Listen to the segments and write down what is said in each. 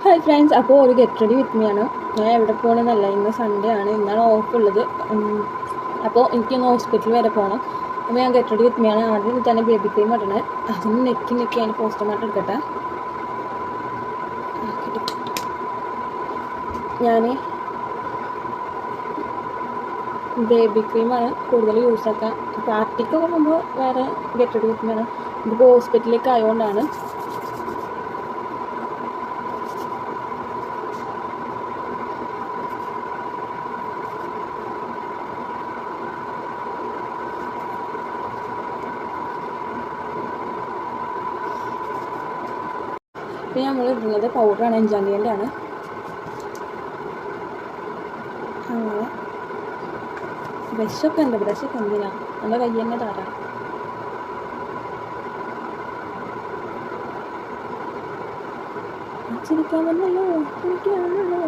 Hi friends, അപ്പോൾ ഒരു get ready with me ആണ്. ഞാൻ എവിടെ പോകണമെന്നല്ല, ഇന്ന് സൺഡേ ആണ്, ഇന്നാണ് ഓഫ് ഉള്ളത്. അപ്പോൾ എനിക്കൊന്ന് ഹോസ്പിറ്റലിൽ വരെ പോകണം. അപ്പോൾ ഞാൻ ഗെറ്റ് റെഡി വിത്ത് മീ ആണ്. ആദ്യം തന്നെ ബേബി ക്രീം ഇടണേ. അതിന് നെക്കി അതിന് പോസ്റ്റർമാർട്ട് എടുക്കട്ടെ. ഞാൻ ബേബി ക്രീമാണ് കൂടുതൽ യൂസ് ആക്കുക. പാർട്ടിക്കൊക്കെ പോകുമ്പോൾ വേറെ ഗെറ്റ് റെഡി വിത്ത് മീ ആണ്. ഇതിപ്പോൾ ഹോസ്പിറ്റലിലേക്ക് ആയതുകൊണ്ടാണ്. പിന്നെ നമ്മൾ ഇടുന്നത് പൗഡറാണ്, എൻജാൻഡിയൻ്റെ ആണ്. അങ്ങനെ ബ്രഷൊക്കെ ഉണ്ട്. ബ്രഷൊക്കെ എന്തിനാ, എൻ്റെ കയ്യിൽ തന്നെ ധാരാളം. ചിരിക്കാമെന്നല്ലോ, ചിരിക്കാമെന്നല്ലോ.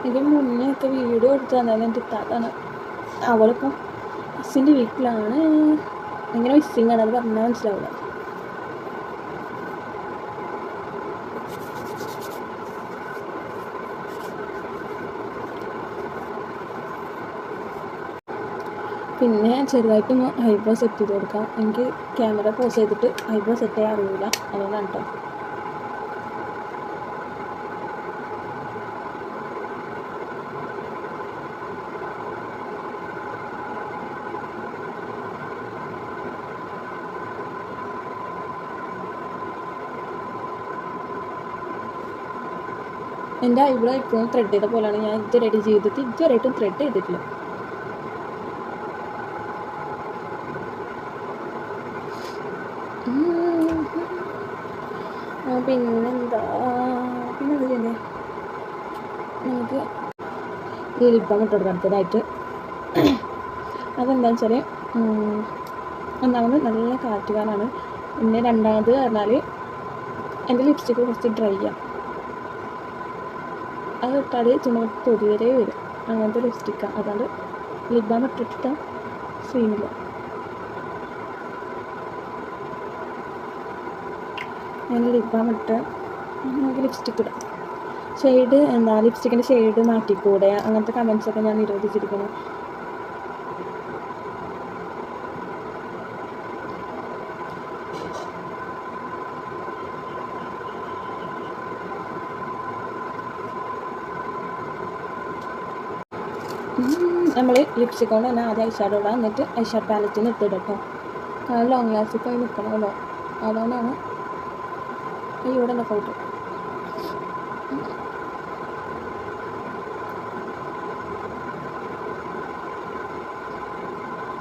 ഇതിന് മുന്നേ ഒക്കെ വീഡിയോ എടുത്ത് തന്നത് എൻ്റെ ഇത്താത്താണ്. അവളിപ്പം ഹസ്സിൻ്റെ വീട്ടിലാണ്. എങ്ങനെ മിസ്സിങ് ആണ്, അത് പറഞ്ഞാൽ മനസ്സിലാവില്ല. പിന്നെ ചെറുതായിട്ടൊന്ന് ഐബ്രോ സെറ്റ് ചെയ്ത് കൊടുക്കാം. എനിക്ക് ക്യാമറ പോസ് ചെയ്തിട്ട് ഐബ്രോ സെറ്റ് ചെയ്യാൻ അറിയില്ല, അതുകൊണ്ടാണ് കേട്ടോ. എൻ്റെ ഐബ്രോ ഇപ്പോഴും ത്രെഡ് ചെയ്ത പോലെയാണ്. ഞാൻ ഇതുവരെയായിട്ട് ജീവിതത്തിൽ ഇതുവരെയായിട്ടും ത്രെഡ് ചെയ്തിട്ടില്ല. പിന്നെന്താ ചെയ്യണ്ടേ, നമുക്ക് ഈ ലിപ് ബാം ഇട്ട് കൊടുക്കാം അടുത്തതായിട്ട്. അതെന്താണെന്ന് വെച്ചാൽ, ഒന്നാമത് നല്ല കാറ്റുകാരാണ്. പിന്നെ രണ്ടാമത് പറഞ്ഞാൽ എൻ്റെ ലിപ്സ്റ്റിക്ക് കുറച്ച് ഡ്രൈ ആണ്. അത് ഇട്ടാൽ ചുമ തൊലി വരെ വരും, അങ്ങനത്തെ ലിപ്സ്റ്റിക്കാണ്. അതുകൊണ്ട് ലിപ് ബാം ഇട്ടിട്ട് സീനില്ല. ഞാൻ ലിപ് ബാം ഇട്ട് നമുക്ക് ലിപ്സ്റ്റിക്ക് ഇടാം. ഷെയ്ഡ് എന്താ, ലിപ്സ്റ്റിക്കിൻ്റെ ഷെയ്ഡ് മാറ്റിക്കൂടെ, അങ്ങനത്തെ കമൻസൊക്കെ ഞാൻ നിരോധിച്ചിരിക്കുന്നു. നമ്മൾ ലിപ്സ്റ്റിക് കൊണ്ട് തന്നെ ആദ്യം ഐഷാഡോ ഇടാം, എന്നിട്ട് ഐഷാഡ് പാലറ്റിൽ നിന്ന് ഇട്ടിടും കേട്ടോ. കാരണം ലോങ് ലാസ്റ്റിക്കായി നിൽക്കണമല്ലോ, അതുകൊണ്ടാണ് ഇവിടെ എൻ്റെ ഫോട്ടോ.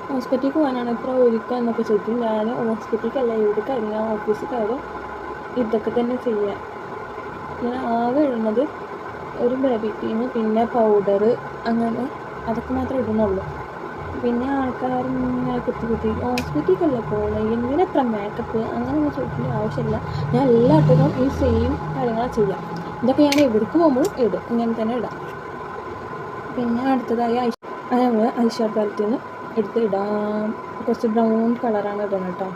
ഹോസ്പിറ്റലിലേക്ക് പോകാനാണ് ഇത്ര ഒരുക്കുക എന്നൊക്കെ ചോദിക്കും. ഞാൻ ഹോസ്പിറ്റലിലേക്കല്ല, എവിടേക്കായാലും ഞാൻ ഓഫീസിലേക്കായാലും ഇതൊക്കെ തന്നെ ചെയ്യാം. ഞാൻ ആകെ ഇടുന്നത് ഒരു ബേബി ക്രീം, പിന്നെ പൗഡർ, അങ്ങനെ അതൊക്കെ മാത്രമേ ഇടുന്നുള്ളൂ. പിന്നെ ആൾക്കാരിങ്ങനെ കുത്തി ഹോസ്പിറ്റലിലേക്കല്ല പോകുന്നത്, എന്തിനാ എത്ര മേക്കപ്പ്, അങ്ങനെയൊന്നും ചോദിക്കേണ്ട ആവശ്യമില്ല. ഞാൻ എല്ലായിടത്തും ഈ സെയിം കാര്യങ്ങളാണ് ചെയ്യാം. ഇതൊക്കെ ഞാൻ എവിടേക്ക് പോകുമ്പോഴും ഇടും, ഇങ്ങനെ തന്നെ ഇടാം. പിന്നെ അടുത്തതായി നമ്മൾ ഐഷാഡ് പാലറ്റിൽ നിന്ന് എടുത്ത് ഇടാം. കുറച്ച് ബ്രൗൺ കളറാണ് ഇടണം കേട്ടോ.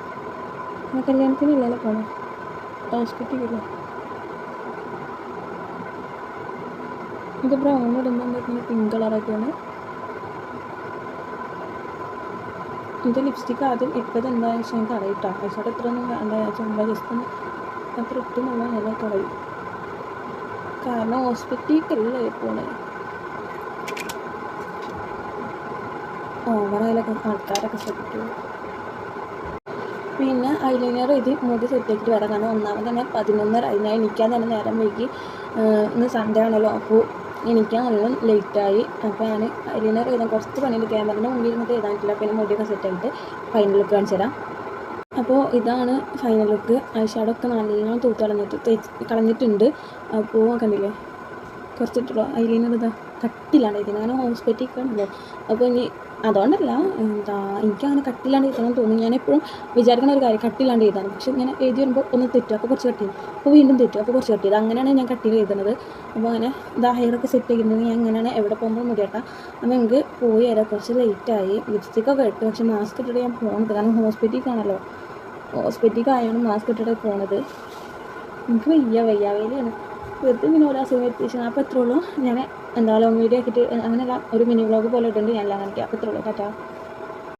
ഞാൻ കല്യാണത്തിനില്ലല്ലോ പോകണം, ഹോസ്പിറ്റലില്ല. ഇത് ബ്രൗൺ ഇടുന്നുണ്ടെങ്കിൽ പിങ്ക് കളറൊക്കെയാണ്. ഇത് ലിപ്സ്റ്റിക്ക് ആദ്യം ഇട്ടത് എന്താണെന്ന് വെച്ചാൽ എനിക്ക് അറിയിട്ടോ. ഐഷാഡ് എത്രയൊന്നും വേണ്ട, ചുമ്മാ ജസ്റ്റ് ഒന്ന് അത്ര ഇട്ടെന്നുള്ള നല്ല കളയും. കാരണം ഹോസ്പിറ്റലിലേക്കല്ലേ പോണേ, ഓവറായാലൊക്കെ ആൾക്കാരൊക്കെ ശ്രദ്ധിക്കുള്ളൂ. പിന്നെ ഐലൈനർ ഇത് മുടി സെറ്റാക്കിയിട്ട് വരാം. കാരണം ഒന്നാമത് തന്നെ 11:30 ഞാൻ എണീക്കാൻ തന്നെ നേരം വൈകി. ഇന്ന് സൺഡേ ആണല്ലോ, അപ്പോൾ എണീക്കാൻ നല്ല ലേറ്റായി. അപ്പോൾ ഞാൻ ഐലൈനർ എഴുതാൻ കുറച്ച് പണിയുണ്ട്. ക്യാമറയുടെ മുന്നിൽ ഇരുന്നിട്ട് എഴുതാൻ പറ്റില്ല. പിന്നെ മുടിയൊക്കെ സെറ്റായിട്ട് ഫൈനൽ ലുക്ക് കാണിച്ചു തരാം. അപ്പോൾ ഇതാണ് ഫൈനൽ ലുക്ക്. ഐഷാഡോ ഒക്കെ നല്ലോണം തൂത്ത് കളഞ്ഞിട്ടുണ്ട്. അപ്പോൾ കണ്ടില്ലേ, കുറച്ചിട്ടുള്ളൂ ഐലൈനർ ഇതാ. കട്ടില്ലാണ്ട് എഴുതുന്നത്. അങ്ങനെ ഹോസ്പിറ്റലിൽ ഉണ്ടല്ലോ. അപ്പോൾ ഇനി അതുകൊണ്ടല്ല, എനിക്കങ്ങനെ കട്ടില്ലാണ്ട് എഴുതണമെന്ന് തോന്നി. ഞാൻ എപ്പോഴും വിചാരിക്കുന്ന ഒരു കാര്യം കട്ടില്ലാണ്ട് എഴുതാൻ. പക്ഷേ ഇങ്ങനെ എഴുതി വരുമ്പോൾ ഒന്ന് തെറ്റും, അപ്പോൾ കുറച്ച് കട്ടി ചെയ്യും, അപ്പോൾ വീണ്ടും തെറ്റും, അപ്പോൾ കുറച്ച് കട്ടി ചെയ്ത്, അങ്ങനെയാണ് ഞാൻ കട്ടിയിൽ എഴുതുന്നത്. അപ്പോൾ അങ്ങനെ ഹെയറൊക്കെ സെറ്റ് ചെയ്യുന്നത് ഞാൻ അങ്ങനെയാണ്. എവിടെ പോകുമ്പോൾ മുടിയാട്ടാ. അപ്പോൾ എനിക്ക് പോയി വരാം, കുറച്ച് ലേറ്റായി. ലിപ്സ്റ്റിക്കൊക്കെ ഇട്ട്, പക്ഷേ മാസ്ക് ഇട്ടിട്ട് ഞാൻ പോകുന്നത്, കാരണം ഹോസ്പിറ്റലിലേക്കാണല്ലോ. ഹോസ്പിറ്റലിലേക്കായാണ് മാസ്ക് ഇട്ടിട്ട് പോകുന്നത്. എനിക്ക് വയ്യാവേലിയാണ്. വെറുതെ ഇങ്ങനെ ഓരോ അസുഖം എത്തിച്ചാൽ. അപ്പോൾ എത്ര ഉള്ളൂ. ഞാൻ ലോങ് വീഡിയോ ആക്കിയിട്ട് അങ്ങനെയല്ല, ഒരു മിനി വ്ളോഗ് പോലെ ഇട്ടുണ്ട്. ഞാൻ കാണിക്കാം. അപ്പോൾ എത്ര ഉള്ളൂ. ടാറ്റാ.